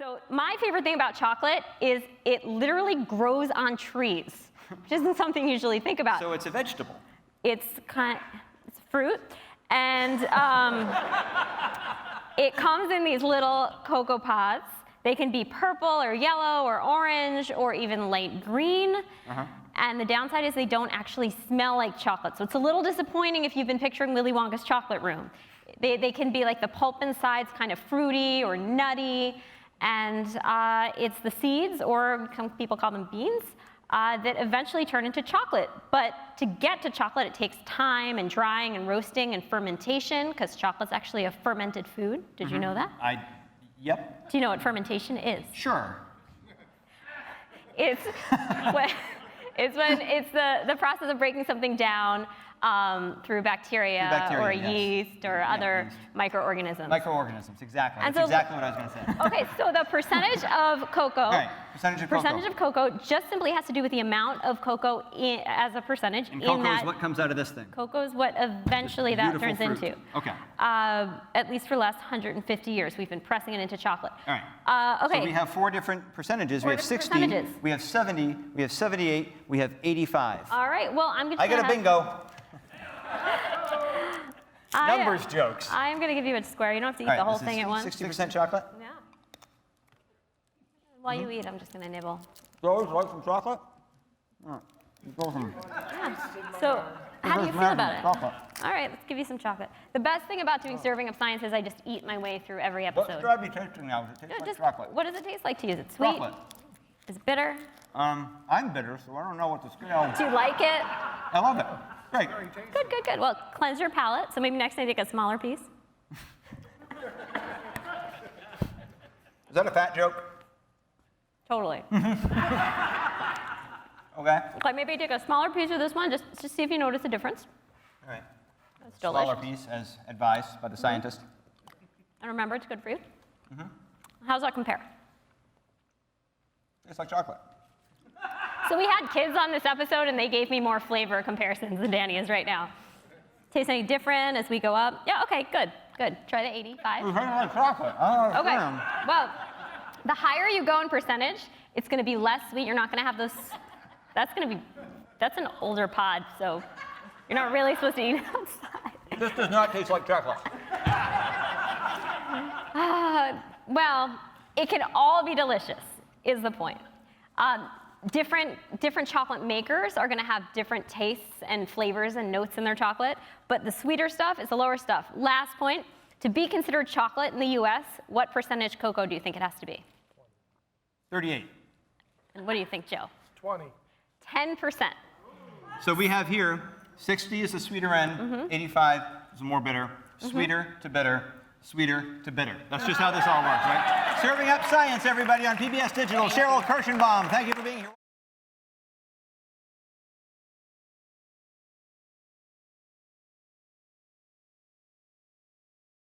So my favorite thing about chocolate is it literally grows on trees, which isn't something you usually think about. So it's a vegetable. It's it's fruit, and it comes in these little cocoa pods. They can be purple or yellow or orange or even light green. And the downside is they don't actually smell like chocolate. So it's a little disappointing if you've been picturing Willy Wonka's chocolate room. They can be like the pulp inside's kind of fruity or nutty. And it's the seeds, or some people call them beans, that eventually turn into chocolate. But to get to chocolate, it takes time and drying and roasting and fermentation, because chocolate's actually a fermented food. Did you know that? Yep. Do you know what fermentation is? Sure. It's it's the process of breaking something down through bacteria or yeast or other microorganisms. Microorganisms, exactly. And That's so, exactly what I was going to say. Okay, so the percentage of cocoa, All right, percentage of cocoa just simply has to do with the amount of cocoa as a percentage. And cocoa is what comes out of this thing. Cocoa is what eventually that Beautiful turns fruit. into. Okay. At least for the last 150 years, we've been pressing it into chocolate. All right. Okay. So we have 4 different percentages. We have 60, we have 70, we have 78, we have 85. All right, well, I'm just I get a bingo. Numbers jokes. I'm going to give you a square. You don't have to eat the whole thing at once. 60% chocolate? Yeah. While you eat, I'm just going to nibble. Rose, like some chocolate? Yeah. So, how do you feel about it? Chocolate. All right, let's give you some chocolate. The best thing about doing Serving Up Science is I just eat my way through every episode. What's Drivey tasting now? Does it taste like chocolate? What does it taste like to you? Is it sweet? Chocolate. Is it bitter? I'm bitter, so I don't know what the scale. Do you like it? I love it. Great. Good, good, good. Well, cleanse your palate. So maybe next time take a smaller piece. Is that a fat joke? Totally. Okay. Okay, maybe take a smaller piece of this one, just see if you notice a difference. All right. It's delicious. Smaller piece, as advised by the scientist. And remember, it's good for you. How's that compare? Tastes like chocolate. So we had kids on this episode, and they gave me more flavor comparisons than Danny is right now. Taste any different as we go up? Yeah, okay, good, good. Try the 85. It's like chocolate. Okay, well, the higher you go in percentage, it's gonna be less sweet. You're not gonna have those, that's an older pod, so you're not really supposed to eat it outside. This does not taste like chocolate. Well, it can all be delicious, is the point. Different chocolate makers are gonna have different tastes and flavors and notes in their chocolate, but the sweeter stuff is the lower stuff. Last point, to be considered chocolate in the US, what percentage cocoa do you think it has to be? 38. And what do you think, Joe? 20. 10%. So we have here, 60 is the sweeter end, 85 is more bitter, sweeter to bitter, sweeter to bitter. That's just how this all works, right? Serving Up Science, everybody, on PBS Digital. Sheril Kirshenbaum, thank you for being here.